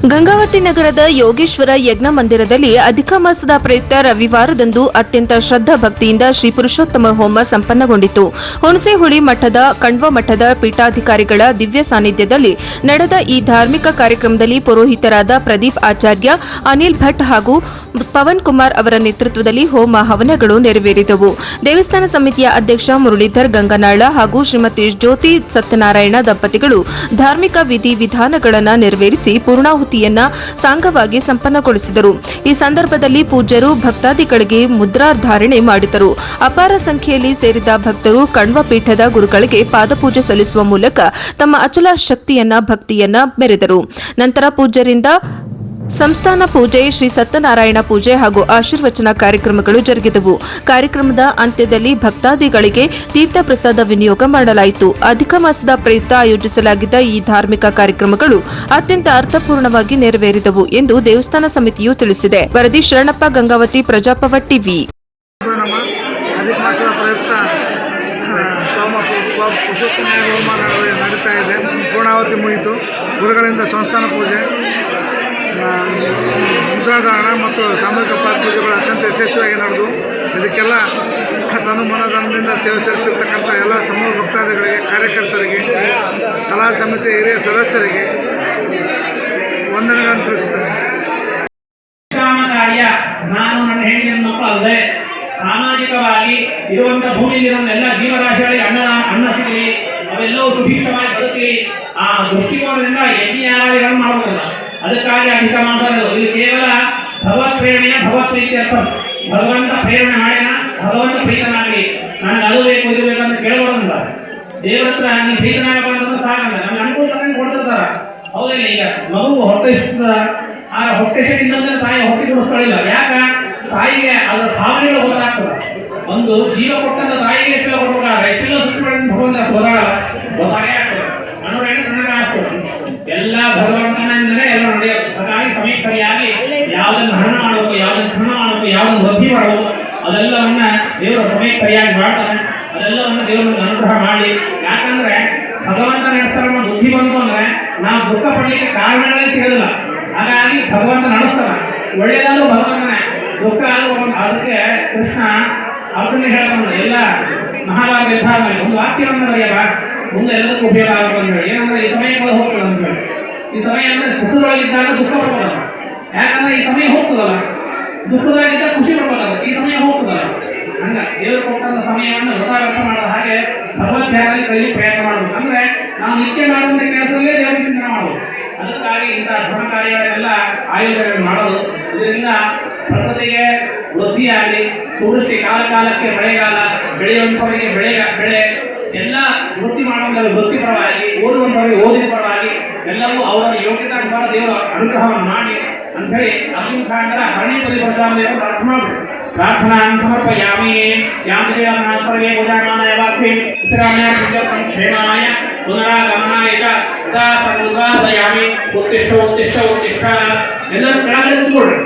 ಗಂಗಾವತಿ ನಗರದ ಯೋಗೇಶ್ವರ ಯಜ್ಞ ಮಂದಿರದಲ್ಲಿ ಅಧಿಕ ಮಾಸದ ಪ್ರಯುಕ್ತ ರವಿವಾರದಂದು ಅತ್ಯಂತ ಶ್ರದ್ಧಾ ಭಕ್ತಿಯಿಂದ ಶ್ರೀ ಪುರುಷೋತ್ತಮ ಹೋಮ ಸಂಪನ್ನಗೊಂಡಿತು. ಹುಣಸೇಹುಳಿ ಮಠದ ಕಣ್ವ ಮಠದ ಪೀಠಾಧಿಕಾರಿಗಳ ದಿವ್ಯ ಸಾನ್ನಿಧ್ಯದಲ್ಲಿ ನಡೆದ ಈ ಧಾರ್ಮಿಕ ಕಾರ್ಯಕ್ರಮದಲ್ಲಿ ಪುರೋಹಿತರಾದ ಪ್ರದೀಪ್ ಆಚಾರ್ಯ, ಅನಿಲ್ ಭಟ್ ಹಾಗೂ ಪವನ್ ಕುಮಾರ್ ಅವರ ನೇತೃತ್ವದಲ್ಲಿ ಹೋಮ ಹವನಗಳು ನೆರವೇರಿದವು. ದೇವಸ್ಥಾನ ಸಮಿತಿಯ ಅಧ್ಯಕ್ಷ ಮುರಳೀಧರ್ ಗಂಗನಾಳ ಹಾಗೂ ಶ್ರೀಮತಿ ಜ್ಯೋತಿ ಸತ್ಯನಾರಾಯಣ ದಂಪತಿಗಳು ಧಾರ್ಮಿಕ ವಿಧಿ ವಿಧಾನಗಳನ್ನು ನೆರವೇರಿಸಿ ಪೂರ್ಣಾಹುತಿಯನ್ನ ಸಾಂಗವಾಗಿ ಸಂಪನ್ನಗೊಳಿಸಿದರು. ಈ ಸಂದರ್ಭದಲ್ಲಿ ಪೂಜ್ಯರು ಭಕ್ತಾದಿಗಳಿಗೆ ಮುದ್ರಾಧಾರಣೆ ಮಾಡಿದರು. ಅಪಾರ ಸಂಖ್ಯೆಯಲ್ಲಿ ಸೇರಿದ ಭಕ್ತರು ಕಣ್ವ ಪೀಠದ ಗುರುಗಳಿಗೆ ಪಾದಪೂಜೆ ಸಲ್ಲಿಸುವ ಮೂಲಕ ತಮ್ಮ ಅಚಲ ಶಕ್ತಿಯನ್ನ ಭಕ್ತಿಯನ್ನ ಮೆರೆದರು. ನಂತರ ಪೂಜ್ಯರಿಂದ ಸಂಸ್ಥಾನ ಪೂಜೆ, ಶ್ರೀ ಸತ್ಯನಾರಾಯಣ ಪೂಜೆ ಹಾಗೂ ಆಶೀರ್ವಚನ ಕಾರ್ಯಕ್ರಮಗಳು ಜರುಗಿದವು. ಕಾರ್ಯಕ್ರಮದ ಅಂತ್ಯದಲ್ಲಿ ಭಕ್ತಾದಿಗಳಿಗೆ ತೀರ್ಥ ಪ್ರಸಾದ ವಿನಿಯೋಗ ಮಾಡಲಾಯಿತು. ಅಧಿಕ ಮಾಸದ ಪ್ರಯುಕ್ತ ಆಯೋಜಿಸಲಾಗಿದ್ದ ಈ ಧಾರ್ಮಿಕ ಕಾರ್ಯಕ್ರಮಗಳು ಅತ್ಯಂತ ಅರ್ಥಪೂರ್ಣವಾಗಿ ನೆರವೇರಿದವು ಎಂದು ದೇವಸ್ಥಾನ ಸಮಿತಿಯು ತಿಳಿಸಿದೆ. ವರದಿ ಶರಣಪ್ಪ, ಗಂಗಾವತಿ, ಪ್ರಜಾಪವ ಟಿವಿ. ನಡೀತಾ ಇದೆ. ಪೂರ್ಣಾವತಿ ಮುಗಿತು. ಗುರುಗಳಿಂದ ಸಂಸ್ಥಾನ ಪೂಜೆ, ಮುದ್ರಾಧಾರಣ ಮತ್ತು ಸಾಮೂಹಿಕ ಪಾದಪೂಜೆಗಳು ಅತ್ಯಂತ ಯಶಸ್ವಿಯಾಗಿ ನಡೆದು ಇದಕ್ಕೆಲ್ಲ ತನು ಮನೋಧನದಿಂದ ಸೇವೆ ಸಲ್ಲಿಸಿರ್ತಕ್ಕಂಥ ಎಲ್ಲ ಸಮೂಹ ಭಕ್ತಾದಿಗಳಿಗೆ, ಕಾರ್ಯಕರ್ತರಿಗೆ, ಸಲಹಾ ಸಮಿತಿ ಹಿರಿಯ ಸದಸ್ಯರಿಗೆ ವಂದನೆಗಳನ್ನು ತಿಳಿಸುತ್ತೇನೆ. ನಾನು ನನ್ನ ಹೆಣ್ಣಿನ ಮಕ್ಕಳು ಅಲ್ಲದೆ ಸಾಮಾಜಿಕವಾಗಿ ಇರುವಂತಹ ಭೂಮಿಯಲ್ಲಿರುವ ಎಲ್ಲ ಜೀವರಾಶಿಗಳಿಗೆ ಅನ್ನ ಸಿಗಲಿ, ಅವೆಲ್ಲವೂ ಸುಭಿಕ್ಷವಾಗಿ ಬದುಕಲಿ, ಆ ದೃಷ್ಟಿಕೋನದಿಂದ ಯಜ್ಞಯಾಗಾದಿಗಳನ್ನು ಮಾಡುವುದಿಲ್ಲ. ಅದಕ್ಕಾಗಿ ಅಧಿಕ ಮಾತಾಡೋದು. ಇದು ಕೇವಲ ಭಗವತ್ ಪ್ರೇರಣೆಯ ಭಗವತ್ ಪ್ರೀತಿ ಅರ್ಥ. ಭಗವಂತ ಪ್ರೇರಣೆ ಮಾಡಿನ ಭಗವಂತ ಪ್ರೀತನಾಗಲಿ, ನನಗೆ ಅದು ಬೇಕು ಇದು ಬೇಕಂತ ಕೇಳಬಾರ್ದಂತ. ದೇವರ ಹತ್ರ ನೀವು ಪ್ರೀತನಾಗಬಾರ್ದು ಸಾಕಂತ ನಮ್ಗೆ ಅನುಕೂಲ ತಂದು ಕೊಡ್ತಿರ್ತಾರ. ಹೌದಿಲ್ಲ? ಈಗ ಮಗು ಹೊಟ್ಟೆ ಆ ಹೊಟ್ಟೆ ಇನ್ನೊಂದ್ರೆ ತಾಯಿ ಹೊಟ್ಟೆ ಕೊಡಿಸ್ಕೊಳ್ಳಿಲ್ಲ. ಯಾಕ? ತಾಯಿಗೆ ಅದರ ಭಾವನೆಗಳು ಗೊತ್ತಾಗ್ತದೆ. ಒಂದು ಜೀವ ಕೊಟ್ಟಂತ ತಾಯಿಗೆ ಎಷ್ಟು ಕೊಡ್ಬೇಕಾದ್ರೆ ಎಷ್ಟು ಸುಟ್ಟು ಭಗವಂತ ಗೊತ್ತಾಗೇ ಆಗ್ತದೆ. ಎಲ್ಲ ಭಗವಂತನಿಂದಲೇ ಎಲ್ಲ ನಡೆಯೋದು. ಹಾಗಾಗಿ ಸಮಯಕ್ಕೆ ಸರಿಯಾಗಿ ಯಾವುದನ್ನು ಹರಣ ಮಾಡಬೇಕು, ಯಾವುದನ್ನು ಹರಣ ಮಾಡಬೇಕು, ಯಾವುದನ್ನು ವೃದ್ಧಿ ಮಾಡಬೇಕು, ಅದೆಲ್ಲವನ್ನ ದೇವರು ಸಮಯಕ್ಕೆ ಸರಿಯಾಗಿ ಮಾಡ್ತಾನೆ. ಅದೆಲ್ಲವನ್ನು ದೇವರನ್ನು ಅನುಗ್ರಹ ಮಾಡಿ. ಯಾಕಂದ್ರೆ ಭಗವಂತ ನಡೆಸ್ತಾರ ಬುದ್ಧಿ ಬಂತು ಅಂದ್ರೆ ನಾವು ದುಃಖ ಪಡಲಿಕ್ಕೆ ಕಾರಣಗಳೇ ಸಿಗೋದಿಲ್ಲ. ಹಾಗಾಗಿ ಭಗವಂತ ನಡೆಸ್ತಾನೆ. ಒಳ್ಳೆಯದಾದ್ರೂ ಭಗವಂತನೇ, ದುಃಖ ಆದ್ರೂ. ಅದಕ್ಕೆ ಕೃಷ್ಣ ಅರ್ಜುನ ಹೇಳ್ತಾನೆ, ಎಲ್ಲ ಮಹಾಭಾರತ ಯುದ್ಧ ಒಂದು ವಾಕ್ಯವನ್ನು ಬರೆಯಲ್ಲ, ಮುಂದೆ ಎಲ್ಲದಕ್ಕೂ ಉಪಯೋಗ ಆಗಬೇಕು. ಏನಂದ್ರೆ ಈ ಸಮಯಗಳು ಹೋಗ್ತದೆ ಅಂತ ಹೇಳಿ. ಈ ಸಮಯ ಅಂದ್ರೆ ಸುಖದೊಳಗಿದ್ದಾಗ ದುಃಖ ಪಡ್ಬೋದಲ್ಲ. ಯಾಕಂದ್ರೆ ಈ ಸಮಯ ಹೋಗ್ತದಲ್ಲ. ದುಃಖದಾಗಿದ್ದಾಗ ಖುಷಿ ಪಡ್ಬೋದಲ್ಲ. ಈ ಸಮಯ ಹೋಗ್ತದಲ್ಲ. ಹಂಗ ದೇವರು ಕೊಟ್ಟಂತ ಸಮಯವನ್ನು ವೃಥಾರ್ಥ ಮಾಡೋ ಹಾಗೆ ಸರ್ವಧ್ಯಾನದಲ್ಲಿ ಕಲಿಯಲು ಪ್ರಯತ್ನ ಮಾಡಬೇಕು. ಅಂದ್ರೆ ನಾವು ನಿತ್ಯ ಮಾಡುವಂಥ ಕೆಲಸದಲ್ಲೇ ದೇವರ ಚಿಂತನೆ ಮಾಡಬಹುದು. ಅದಕ್ಕಾಗಿ ಇಂತಹ ಧರ್ಮ ಕಾರ್ಯಗಳೆಲ್ಲ ಆಯೋಜನೆ ಮಾಡೋದು. ಇದರಿಂದ ಪ್ರಕೃತಿಗೆ ವೃದ್ಧಿಯಾಗಲಿ, ಸುವೃಷ್ಟಿ ಕಾಲಕ್ಕೆ ಮಳೆಗಾಲ, ಬೆಳೆಯುವಂಥವರಿಗೆ ಬೆಳೆ ಎಲ್ಲ ವೃತ್ತಿ ಮಾಡುವಂಥವ್ರಿಗೆ ವೃತ್ತಿಪರವಾಗಿ, ಓದುವಂಥವ್ರಿಗೆ ಓದಿನ ಪರವಾಗಿ ಎಲ್ಲವೂ ಅವರ ಯೋಗ್ಯತಾನುಸಾರ ದೇವರ ಅನುಗ್ರಹವನ್ನು ಮಾಡಿ ಅಂಥೇಳಿ ಅಗ್ನಿ ಮುಖಾಂತರ ಹರಣಿ ಪರಿಪರಿಶಾಲೆಯನ್ನು ಪ್ರಾರ್ಥನೆ ಮಾಡಬೇಕು. ಪ್ರಾರ್ಥನಾಂ ಸಮರ್ಪಯಾಮಿ. ಯಾಂತ್ರಿಕರ್ಮೇ ಪೂಜಾಮಾನಾಯ ವಾಕ್ಯೆ ಉತ್ತರಾಮ್ಯ ಪುಣ್ಯರ್ಥಂ ಕ್ಷೇಮಾಯ ಪುನರಾಗಮನಾಯ ಯಥಾ ಸರ್ವದಾಯಾಮಿ. ಉತ್ತಿಷ್ಠ ಎಲ್ಲರೂ ಕೆಳಗಡೆ ಕೂತ್ಕೊಳ್ಳಿ.